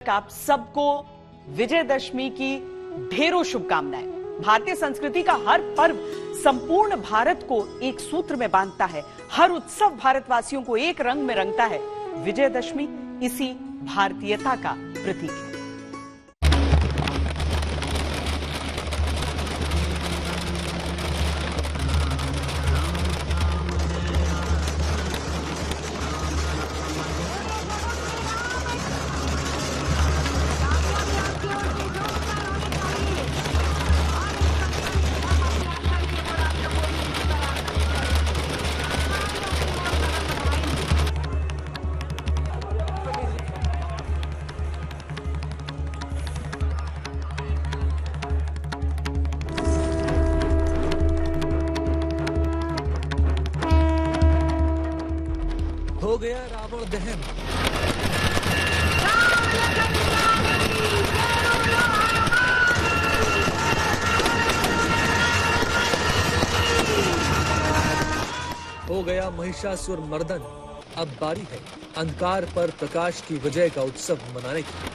आप सबको विजयदशमी की ढेरों शुभकामनाएं। भारतीय संस्कृति का हर पर्व संपूर्ण भारत को एक सूत्र में बांधता है। हर उत्सव भारतवासियों को एक रंग में रंगता है। विजयदशमी इसी भारतीयता का प्रतीक है। हो गया रावण दहन। हो गया महिषासुर मर्दन। अब बारी है अंधकार पर प्रकाश की विजय का उत्सव मनाने की।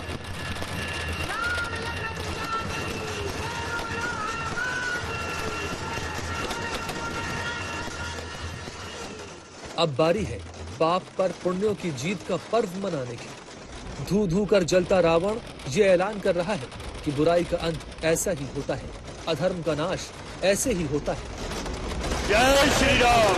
अब बारी है पाप पर पुण्यों की जीत का पर्व मनाने की। धू धू कर जलता रावण ये ऐलान कर रहा है कि बुराई का अंत ऐसा ही होता है, अधर्म का नाश ऐसे ही होता है। जय श्री राम,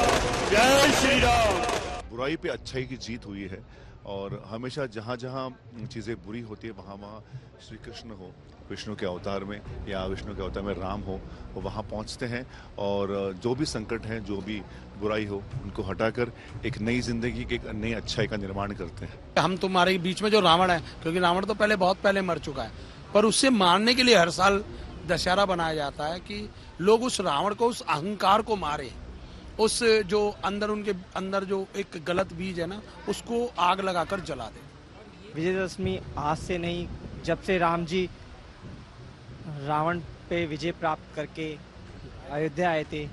जय श्री राम। बुराई पे अच्छाई की जीत हुई है और हमेशा जहाँ जहाँ चीजें बुरी होती है वहाँ श्री कृष्ण हो, विष्णु के अवतार में या विष्णु के अवतार में राम हो, वो वहाँ पहुँचते हैं और जो भी संकट है, जो भी बुराई हो, उनको हटाकर एक नई जिंदगी की, एक नई अच्छाई का निर्माण करते हैं। हम तुम्हारे बीच में जो रावण है, क्योंकि रावण तो बहुत पहले मर चुका है, पर उससे मारने के लिए हर साल दशहरा बनाया जाता है कि लोग उस रावण को, उस अहंकार को मारे, उस जो उनके अंदर जो एक गलत बीज है ना, उसको आग लगाकर जला दे। विजयदशमी आज से नहीं, जब से राम जी रावण पे विजय प्राप्त करके अयोध्या आए थे,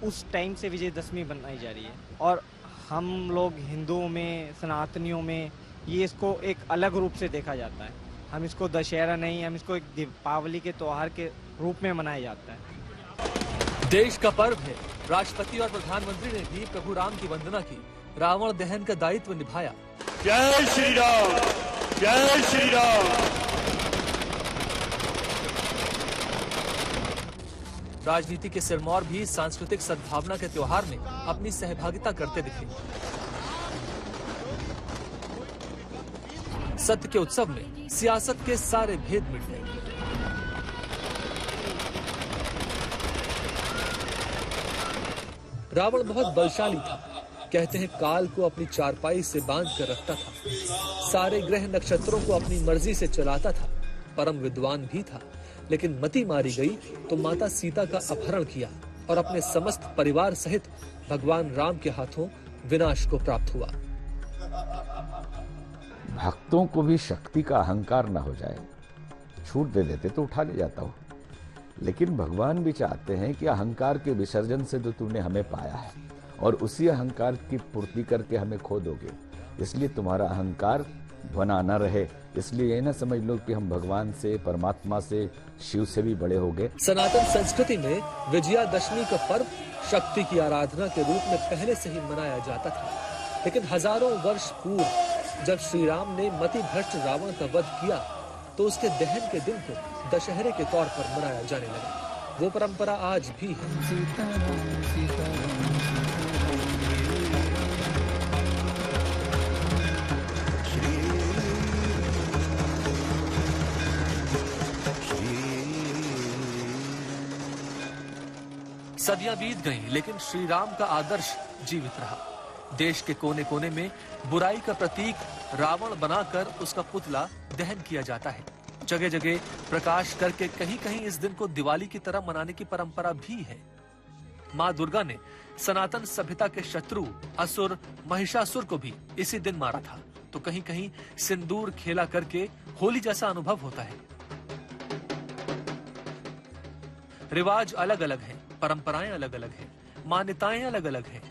उस टाइम से विजयदशमी बनाई जा रही है। और हम लोग हिंदुओं में, सनातनियों में ये इसको एक अलग रूप से देखा जाता है। हम इसको दशहरा नहीं, हम इसको एक दीपावली के त्योहार के रूप में मनाया जाता है। देश का पर्व है। राष्ट्रपति और प्रधानमंत्री ने भी प्रभु राम की वंदना की, रावण दहन का दायित्व निभाया। जय श्री राम, जय श्री राम। राजनीति के सिरमौर भी सांस्कृतिक सद्भावना के त्योहार में अपनी सहभागिता करते दिखे। सत्य के उत्सव में सियासत के सारे भेद मिट गए। रावण बहुत बलशाली था। कहते हैं काल को अपनी चारपाई से बांध कर रखता था, सारे ग्रह नक्षत्रों को अपनी मर्जी से चलाता था, परम विद्वान भी था। लेकिन मति मारी गई तो माता सीता का अपहरण किया और अपने समस्त परिवार सहित भगवान राम के हाथों विनाश को प्राप्त हुआ। भक्तों को भी शक्ति का अहंकार न हो जाए। छूट दे देते तो उठा ले जाता हूँ, लेकिन भगवान भी चाहते हैं कि अहंकार के विसर्जन से तो तूने हमें पाया है और उसी अहंकार की पूर्ति करके हमें खो दोगे, इसलिए तुम्हारा अहंकार बना न रहे। इसलिए ये न समझ लो कि हम भगवान से, परमात्मा से, शिव से भी बड़े हो गए। सनातन संस्कृति में विजयादशमी का पर्व शक्ति की आराधना के रूप में पहले से ही मनाया जाता था, लेकिन हजारों वर्ष पूर्व जब श्री राम ने मति भ्रष्ट रावण का वध किया तो उसके दहन के दिन को दशहरे के तौर पर मनाया जाने लगा। वो परंपरा आज भी है। सदियां बीत गईं, लेकिन श्री राम का आदर्श जीवित रहा। देश के कोने कोने में बुराई का प्रतीक रावण बनाकर उसका पुतला दहन किया जाता है। जगह जगह प्रकाश करके कहीं कहीं इस दिन को दिवाली की तरह मनाने की परंपरा भी है। माँ दुर्गा ने सनातन सभ्यता के शत्रु असुर महिषासुर को भी इसी दिन मारा था, तो कहीं कहीं सिंदूर खेला करके होली जैसा अनुभव होता है। रिवाज अलग अलग हैं, परंपराएं अलग अलग हैं, मान्यताएं अलग अलग हैं,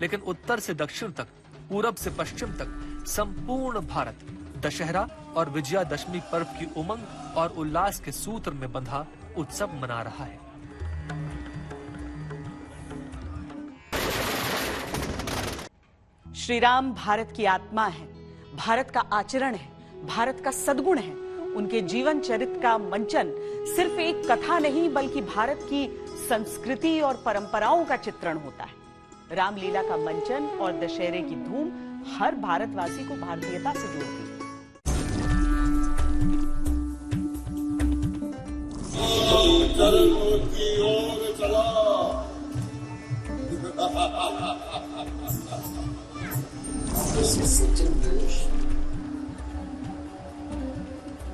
लेकिन उत्तर से दक्षिण तक, पूरब से पश्चिम तक संपूर्ण भारत दशहरा और विजयादशमी पर्व की उमंग और उल्लास के सूत्र में बंधा उत्सव मना रहा है। श्री राम भारत की आत्मा है, भारत का आचरण है, भारत का सद्गुण है। उनके जीवन चरित्र का मंचन सिर्फ एक कथा नहीं बल्कि भारत की संस्कृति और परंपराओं का चित्रण होता है। रामलीला का मंचन और दशहरे की धूम हर भारतवासी को भारतीयता से जोड़ती है।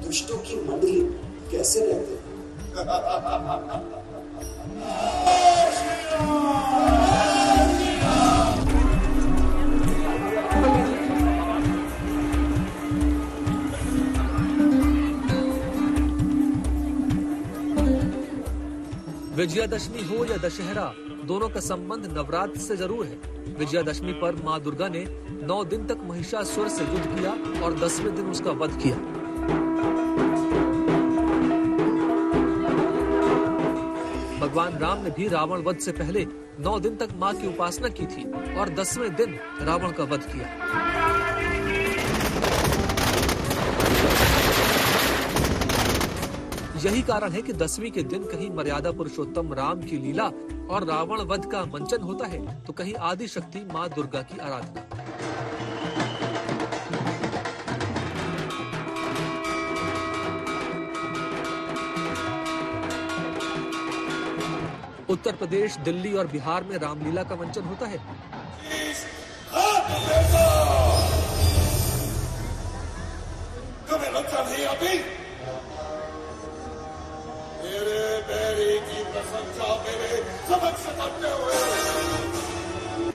दुष्टों की मंडली कैसे रहते हैं? विजयादशमी हो या दशहरा, दोनों का संबंध नवरात्र से जरूर है। विजयादशमी पर मां दुर्गा ने 9 दिन तक महिषासुर से युद्ध किया और 10वें दिन उसका वध किया। भगवान राम ने भी रावण वध से पहले 9 दिन तक मां की उपासना की थी और 10वें दिन रावण का वध किया। यही कारण है कि 10वीं के दिन कहीं मर्यादा पुरुषोत्तम राम की लीला और रावण वध का मंचन होता है, तो कहीं आदि शक्ति मां दुर्गा की आराधना। उत्तर प्रदेश, दिल्ली और बिहार में रामलीला का मंचन होता है।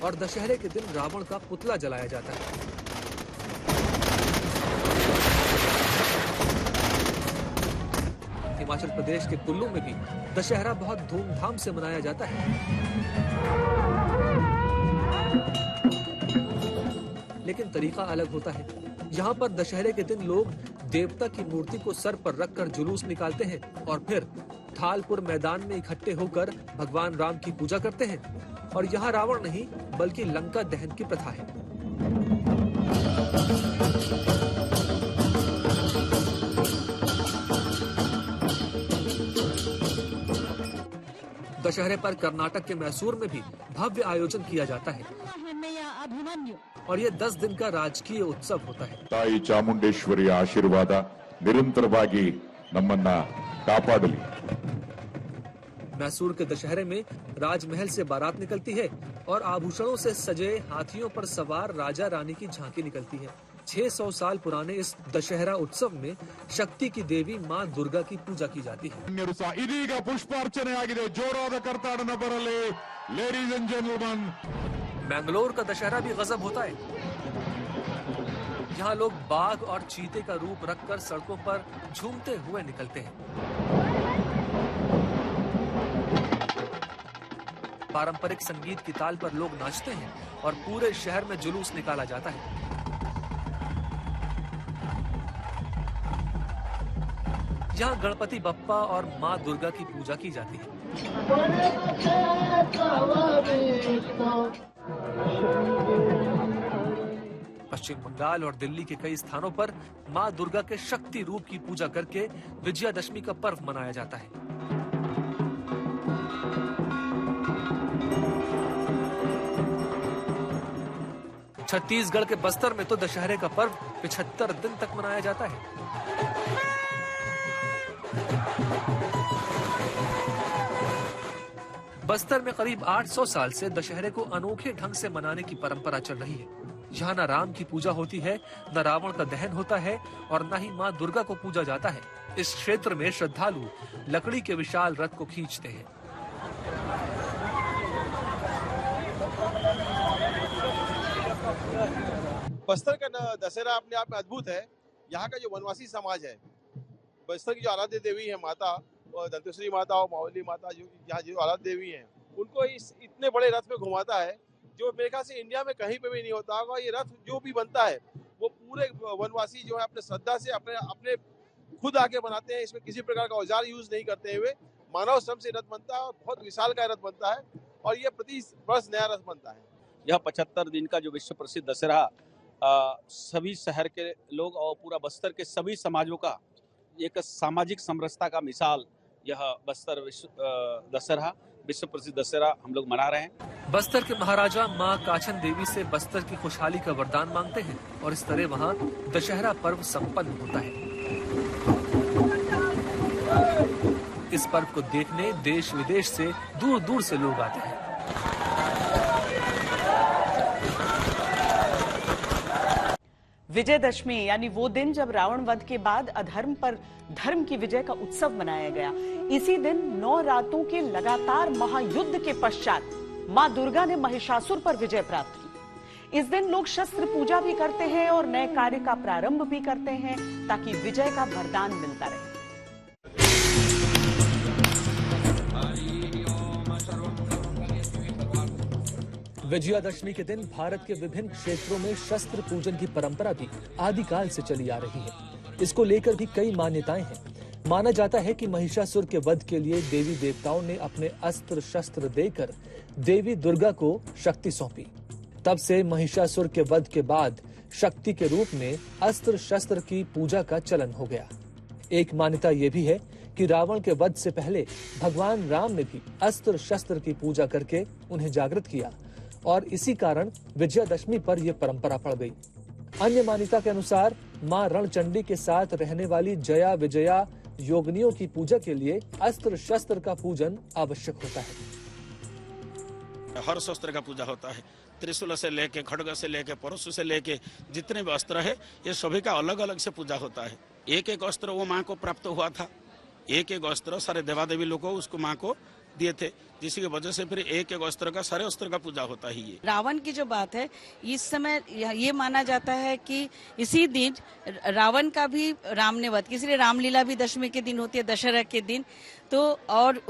और दशहरे के दिन रावण का पुतला जलाया जाता है। हिमाचल प्रदेश के कुल्लू में भी दशहरा बहुत धूमधाम से मनाया जाता है। लेकिन तरीका अलग होता है। यहाँ पर दशहरे के दिन लोग देवता की मूर्ति को सर पर रखकर जुलूस निकालते हैं और फिर थालपुर मैदान में इकट्ठे होकर भगवान राम की पूजा करते हैं। और यहाँ रावण नहीं बल्कि लंका दहन की प्रथा है। दशहरे पर कर्नाटक के मैसूर में भी भव्य आयोजन किया जाता है और ये 10 दिन का राजकीय उत्सव होता है। ताई ಚಾಮುಂಡೇಶ್ವರಿಯ ಆಶೀರ್ವಾದ ನಿರಂತರವಾಗಿ ನಮ್ಮನ್ನ ಕಾಪಾಡಲಿ। मैसूर के दशहरे में राजमहल से बारात निकलती है और आभूषणों से सजे हाथियों पर सवार राजा रानी की झांकी निकलती है। 600 साल पुराने इस दशहरा उत्सव में शक्ति की देवी मां दुर्गा की पूजा की जाती है। ಇದೀಗ ಪುಷ್ಪಾರ್ಚನೆ ಆಗಿದೆ, ಜೋರಾದ ಕರ್ತಾಡನ ಬರಲಿ ಲೇಡೀಸ್ एंड जेंटलमैन। मैंगलोर का दशहरा भी गजब होता है। यहाँ लोग बाघ और चीते का रूप रखकर सड़कों पर झूमते हुए निकलते हैं। पारंपरिक संगीत की ताल पर लोग नाचते हैं और पूरे शहर में जुलूस निकाला जाता है। यहाँ गणपति बप्पा और मां दुर्गा की पूजा की जाती है। पश्चिम बंगाल और दिल्ली के कई स्थानों पर मां दुर्गा के शक्ति रूप की पूजा करके विजयादशमी का पर्व मनाया जाता है। छत्तीसगढ़ के बस्तर में तो दशहरे का पर्व 75 दिन तक मनाया जाता है। बस्तर में करीब 800 साल से दशहरे को अनोखे ढंग से मनाने की परंपरा चल रही है। यहाँ न राम की पूजा होती है, न रावण का दहन होता है और न ही मां दुर्गा को पूजा जाता है। इस क्षेत्र में श्रद्धालु लकड़ी के विशाल रथ को खींचते हैं। बस्तर का दशहरा अपने आप में अद्भुत है। यहाँ का जो वनवासी समाज है, बस्तर की जो आराध्य देवी है माता, और दंतेश्वरी माता और मावली माता, जो यहाँ जो आराध्य देवी हैं, उनको इस इतने बड़े रथ में घुमाता है जो मेरे ख्याल से इंडिया में कहीं पे भी नहीं होता होगा। ये रथ जो भी बनता है वो पूरे वनवासी जो है अपने श्रद्धा से अपने खुद आके बनाते हैं। इसमें किसी प्रकार का औजार यूज नहीं करते हुए मानव श्रम से रथ बनता है और बहुत विशालकाय रथ बनता है और ये प्रति वर्ष नया रथ बनता है। यह 75 दिन का जो विश्व प्रसिद्ध दशहरा सभी शहर के लोग और पूरा बस्तर के सभी समाजों का एक सामाजिक समरसता का मिसाल यह बस्तर दशहरा विश्व प्रसिद्ध दशहरा हम लोग मना रहे हैं। बस्तर के महाराजा मां काछन देवी से बस्तर की खुशहाली का वरदान मांगते हैं और इस तरह वहां दशहरा पर्व संपन्न होता है। इस पर्व को देखने देश विदेश से दूर दूर से लोग आते हैं। विजयदशमी यानी वो दिन जब रावण वध के बाद अधर्म पर धर्म की विजय का उत्सव मनाया गया। इसी दिन 9 रातों के लगातार महायुद्ध के पश्चात मां दुर्गा ने महिषासुर पर विजय प्राप्त की। इस दिन लोग शस्त्र पूजा भी करते हैं और नए कार्य का प्रारंभ भी करते हैं ताकि विजय का वरदान मिलता रहे। विजयादशमी के दिन भारत के विभिन्न क्षेत्रों में शस्त्र पूजन की परंपरा भी आदिकाल से चली आ रही है। इसको लेकर भी कई मान्यताएं हैं। माना जाता है कि महिषासुर के वध के लिए देवी देवताओं ने अपने अस्त्र शस्त्र देकर देवी दुर्गा को शक्ति सौंपी। तब से महिषासुर के वध के बाद शक्ति के रूप में अस्त्र शस्त्र की पूजा का चलन हो गया। एक मान्यता यह भी है कि रावण के वध से पहले भगवान राम ने भी अस्त्र शस्त्र की पूजा करके उन्हें जागृत किया और इसी कारण विजयादशमी पर यह परंपरा पड़ गई। अन्य मान्यता के अनुसार मां रणचंडी के साथ रहने वाली जया विजया योगिनियों की पूजा के लिए अस्त्र शस्त्र का पूजन आवश्यक होता है। हर शस्त्र का पूजा होता है। त्रिशूल से लेके खड्ग से लेके परशु से लेके जितने भी अस्त्र है ये सभी का अलग अलग से पूजा होता है। एक एक अस्त्र वो माँ को प्राप्त हुआ था। एक एक अस्त्र सारे देवादेवी लोग को उसको माँ को दिए थे, जिसकी वजह से फिर एक एक अस्त्र का सारे अस्त्र का पूजा होता ही है। रावण की जो बात है, इस समय ये माना जाता है कि इसी दिन रावण का भी राम ने वध, इसलिए रामलीला भी दशमी के दिन होती है, दशहरा के दिन। तो और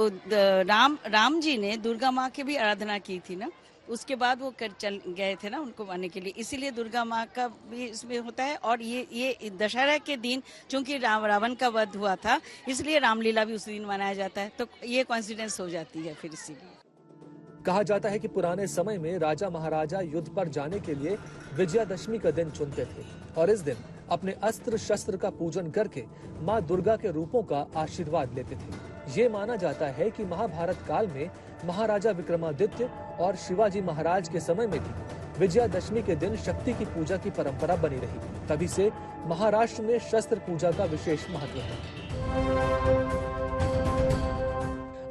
राम जी ने दुर्गा माँ की भी आराधना की थी ना, उसके बाद वो चल गए थे ना उनको मारने के लिए, इसीलिए दुर्गा माँ का भी इसमें होता है। और ये दशहरा के दिन चूंकि रावण का वध हुआ था, इसलिए रामलीला भी उसी दिन मनाया जाता है। तो ये कोइंसिडेंस हो जाती है फिर इसीलिए। कहा जाता है कि पुराने समय में राजा महाराजा युद्ध पर जाने के लिए विजयादशमी का दिन चुनते थे और इस दिन अपने अस्त्र शस्त्र का पूजन करके माँ दुर्गा के रूपों का आशीर्वाद लेते थे। ये माना जाता है कि महाभारत काल में महाराजा विक्रमादित्य और शिवाजी महाराज के समय में भी विजयादशमी के दिन शक्ति की पूजा की परंपरा बनी रही। तभी से महाराष्ट्र में शस्त्र पूजा का विशेष महत्व है।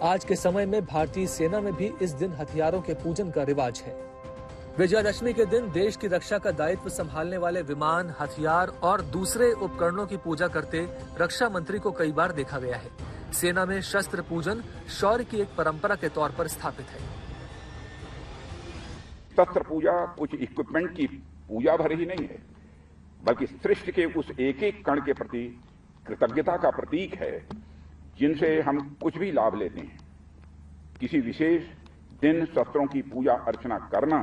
आज के समय में भारतीय सेना में भी इस दिन हथियारों के पूजन का रिवाज है। विजयादशमी के दिन देश की रक्षा का दायित्व संभालने वाले विमान, हथियार और दूसरे उपकरणों की पूजा करते रक्षा मंत्री को कई बार देखा गया है। सेना में शस्त्र पूजन शौर्य की एक परंपरा के तौर पर स्थापित है। शस्त्र पूजा कुछ इक्विपमेंट की पूजा भर ही नहीं है, बल्कि सृष्टि के उस एक एक कण के प्रति कृतज्ञता का प्रतीक है जिनसे हम कुछ भी लाभ लेते हैं। किसी विशेष दिन शस्त्रों की पूजा अर्चना करना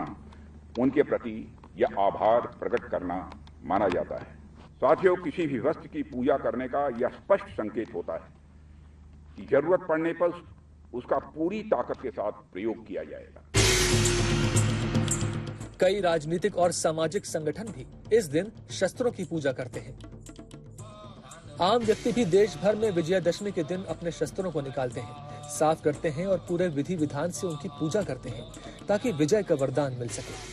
उनके प्रति यह आभार प्रकट करना माना जाता है। साथियों, किसी भी वस्तु की पूजा करने का यह स्पष्ट संकेत होता है कि जरूरत पड़ने पर उसका पूरी ताकत के साथ प्रयोग किया जाएगा। कई राजनीतिक और सामाजिक संगठन भी इस दिन शस्त्रों की पूजा करते हैं। आम व्यक्ति भी देश भर में विजयादशमी के दिन अपने शस्त्रों को निकालते हैं, साफ करते हैं और पूरे विधि विधान से उनकी पूजा करते हैं ताकि विजय का वरदान मिल सके।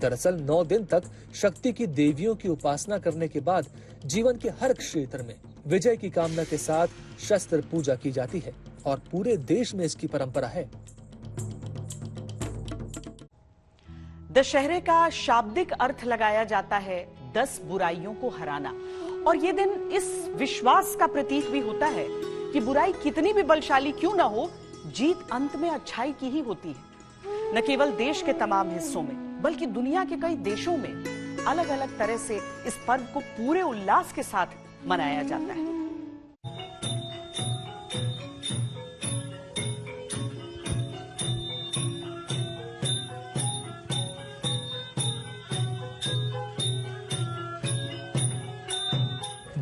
दरअसल 9 दिन तक शक्ति की देवियों की उपासना करने के बाद जीवन के हर क्षेत्र में विजय की कामना के साथ शस्त्र पूजा की जाती है और पूरे देश में इसकी परंपरा है। दशहरे का शाब्दिक अर्थ लगाया जाता है 10 बुराइयों को हराना, और ये दिन इस विश्वास का प्रतीक भी होता है कि बुराई कितनी भी बलशाली क्यों ना हो, जीत अंत में अच्छाई की ही होती है। न केवल देश के तमाम हिस्सों में बल्कि दुनिया के कई देशों में अलग अलग तरह से इस पर्व को पूरे उल्लास के साथ मनाया जाता है।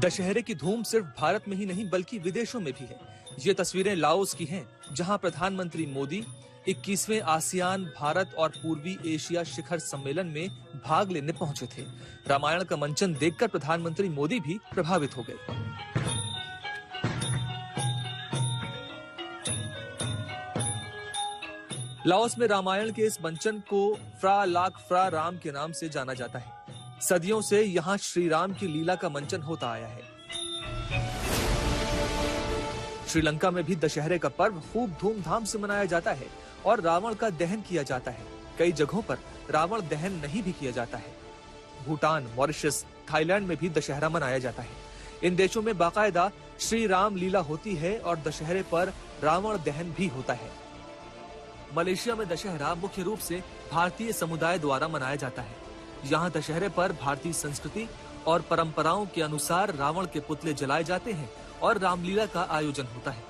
दशहरे की धूम सिर्फ भारत में ही नहीं बल्कि विदेशों में भी है। ये तस्वीरें लाओस की हैं, जहां प्रधानमंत्री मोदी 21वें आसियान भारत और पूर्वी एशिया शिखर सम्मेलन में भाग लेने पहुंचे थे। रामायण का मंचन देखकर प्रधानमंत्री मोदी भी प्रभावित हो गए। लाओस में रामायण के इस मंचन को फ्रा लाक फ्रा राम के नाम से जाना जाता है। सदियों से यहाँ श्री राम की लीला का मंचन होता आया है। श्रीलंका में भी दशहरे का पर्व खूब धूमधाम से मनाया जाता है और रावण का दहन किया जाता है। कई जगहों पर रावण दहन नहीं भी किया जाता है। भूटान, मॉरिशस, थाईलैंड में भी दशहरा मनाया जाता है। इन देशों में बाकायदा श्री राम लीला होती है और दशहरे पर रावण दहन भी होता है। मलेशिया में दशहरा मुख्य रूप से भारतीय समुदाय द्वारा मनाया जाता है। यहाँ दशहरे पर भारतीय संस्कृति और परंपराओं के अनुसार रावण के पुतले जलाए जाते हैं और रामलीला का आयोजन होता है।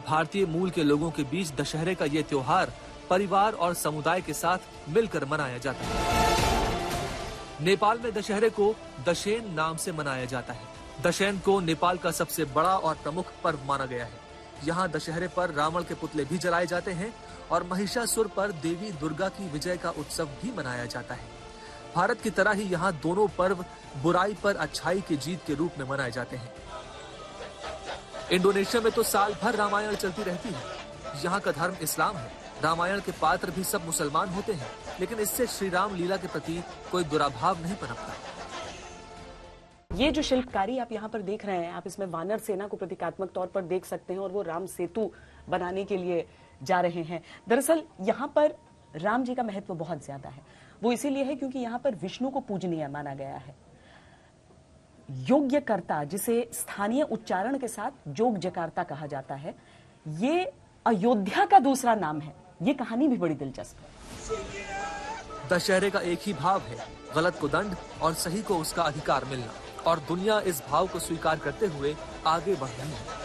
भारतीय मूल के लोगों के बीच दशहरे का ये त्योहार परिवार और समुदाय के साथ मिलकर मनाया जाता है। नेपाल में दशहरे को दशैन नाम से मनाया जाता है। दशैन को नेपाल का सबसे बड़ा और प्रमुख पर्व माना गया है। यहाँ दशहरे पर रावण के पुतले भी जलाए जाते हैं और महिषासुर पर देवी दुर्गा की विजय का उत्सव भी मनाया जाता है। भारत की तरह ही यहाँ दोनों पर्व बुराई पर अच्छाई की जीत के रूप में मनाए जाते हैं। इंडोनेशिया में तो साल भर रामायण चलती रहती है। यहाँ का धर्म इस्लाम है। रामायण के पात्र भी सब मुसलमान होते हैं, लेकिन इससे श्री राम लीला के प्रति कोई दुराभाव नहीं पनपता। ये जो शिल्पकारी आप यहाँ पर देख रहे हैं, आप इसमें वानर सेना को प्रतीकात्मक तौर पर देख सकते हैं और वो राम सेतु बनाने के लिए जा रहे हैं। दरअसल यहाँ पर राम जी का महत्व बहुत ज्यादा है। वो इसीलिए है क्योंकि यहाँ पर विष्णु को पूजनीय माना गया है। योग्यकर्ता, जिसे स्थानीय उच्चारण के साथ जोग जकार्ता कहा जाता है, ये अयोध्या का दूसरा नाम है। ये कहानी भी बड़ी दिलचस्प है। दशहरे का एक ही भाव है, गलत को दंड और सही को उसका अधिकार मिलना, और दुनिया इस भाव को स्वीकार करते हुए आगे बढ़ रही है।